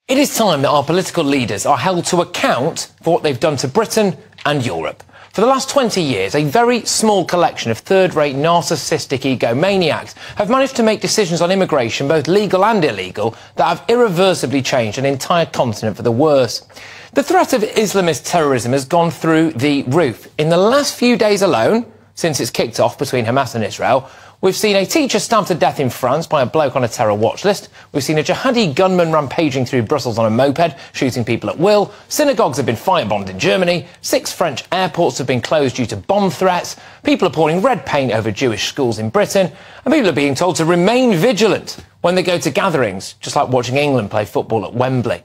It is time that our political leaders are held to account for what they've done to Britain and Europe. For the last 20 years, a very small collection of third-rate narcissistic egomaniacs have managed to make decisions on immigration, both legal and illegal, that have irreversibly changed an entire continent for the worse. The threat of Islamist terrorism has gone through the roof. In the last few days alone, since it's kicked off between Hamas and Israel, we've seen a teacher stabbed to death in France by a bloke on a terror watch list. We've seen a jihadi gunman rampaging through Brussels on a moped, shooting people at will. Synagogues have been firebombed in Germany. 6 French airports have been closed due to bomb threats. People are pouring red paint over Jewish schools in Britain. And people are being told to remain vigilant when they go to gatherings, just like watching England play football at Wembley.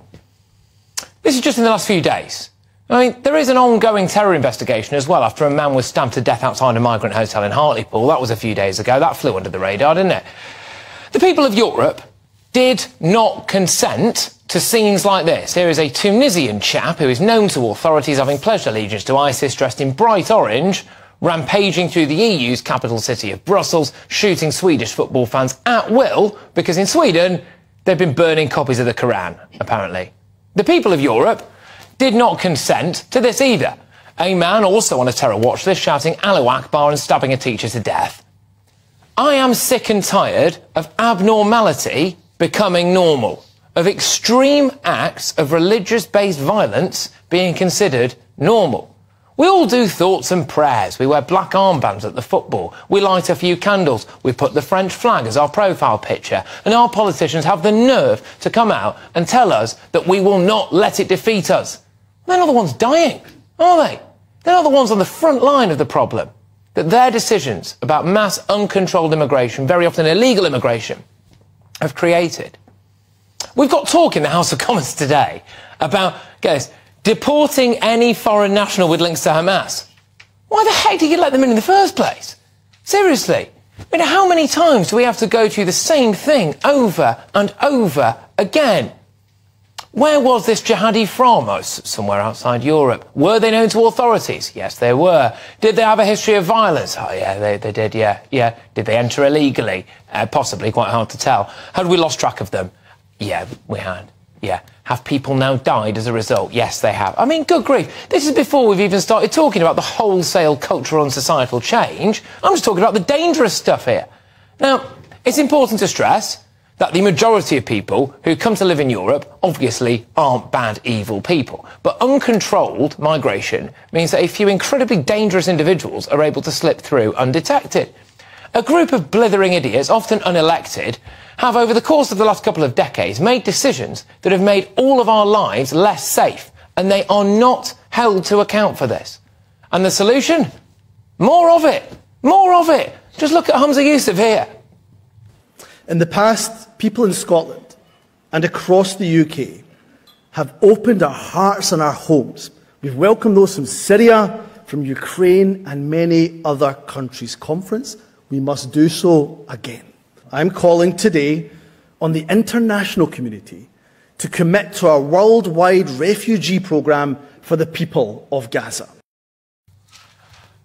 This is just in the last few days. I mean, there is an ongoing terror investigation as well after a man was stabbed to death outside a migrant hotel in Hartlepool. That was a few days ago. That flew under the radar, didn't it? The people of Europe did not consent to scenes like this. Here is a Tunisian chap who is known to authorities having pledged allegiance to ISIS, dressed in bright orange, rampaging through the EU's capital city of Brussels, shooting Swedish football fans at will, because in Sweden they've been burning copies of the Quran, apparently. The people of Europe did not consent to this either. A man also on a terror watch list shouting Allahu Akbar and stabbing a teacher to death. I am sick and tired of abnormality becoming normal, of extreme acts of religious-based violence being considered normal. We all do thoughts and prayers. We wear black armbands at the football. We light a few candles. We put the French flag as our profile picture. And our politicians have the nerve to come out and tell us that we will not let it defeat us. They're not the ones dying, are they? They're not the ones on the front line of the problem. That their decisions about mass uncontrolled immigration, very often illegal immigration, have created. We've got talk in the House of Commons today about, guys, deporting any foreign national with links to Hamas. Why the heck did you let them in the first place? Seriously. I mean, how many times do we have to go through the same thing over and over again? Where was this jihadi from? Oh, somewhere outside Europe. Were they known to authorities? Yes, they were. Did they have a history of violence? Oh, yeah, they did, yeah. Did they enter illegally? Possibly, quite hard to tell. Had we lost track of them? Yeah, we had. Yeah. Have people now died as a result? Yes, they have. I mean, good grief. This is before we've even started talking about the wholesale cultural and societal change. I'm just talking about the dangerous stuff here. Now, it's important to stress that the majority of people who come to live in Europe obviously aren't bad, evil people. But uncontrolled migration means that a few incredibly dangerous individuals are able to slip through undetected. A group of blithering idiots, often unelected, have over the course of the last couple of decades made decisions that have made all of our lives less safe, and they are not held to account for this. And the solution? More of it. More of it. Just look at Hamza Yusuf here. In the past, people in Scotland and across the UK have opened our hearts and our homes. We've welcomed those from Syria, from Ukraine and many other countries. Conference, we must do so again. I'm calling today on the international community to commit to a worldwide refugee programme for the people of Gaza.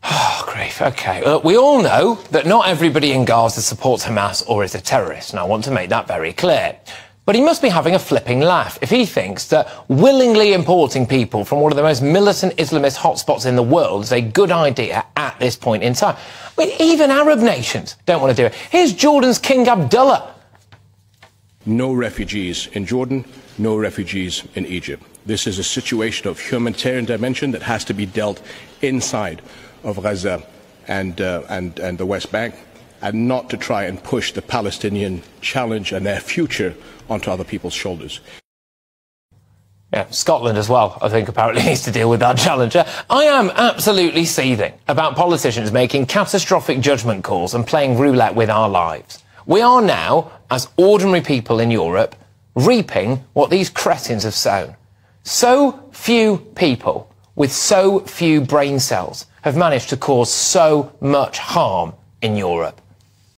Oh, grief, OK. We all know that not everybody in Gaza supports Hamas or is a terrorist, and I want to make that very clear. But he must be having a flipping laugh if he thinks that willingly importing people from one of the most militant Islamist hotspots in the world is a good idea at this point in time. I mean, even Arab nations don't want to do it. Here's Jordan's King Abdullah. No refugees in Jordan, no refugees in Egypt. This is a situation of humanitarian dimension that has to be dealt inside of Gaza and the West Bank, and not to try and push the Palestinian challenge and their future onto other people's shoulders. Yeah, Scotland as well, I think, apparently needs to deal with that challenge. I am absolutely seething about politicians making catastrophic judgment calls and playing roulette with our lives. We are now, as ordinary people in Europe, reaping what these cretins have sown. So few people with so few brain cells have managed to cause so much harm in Europe.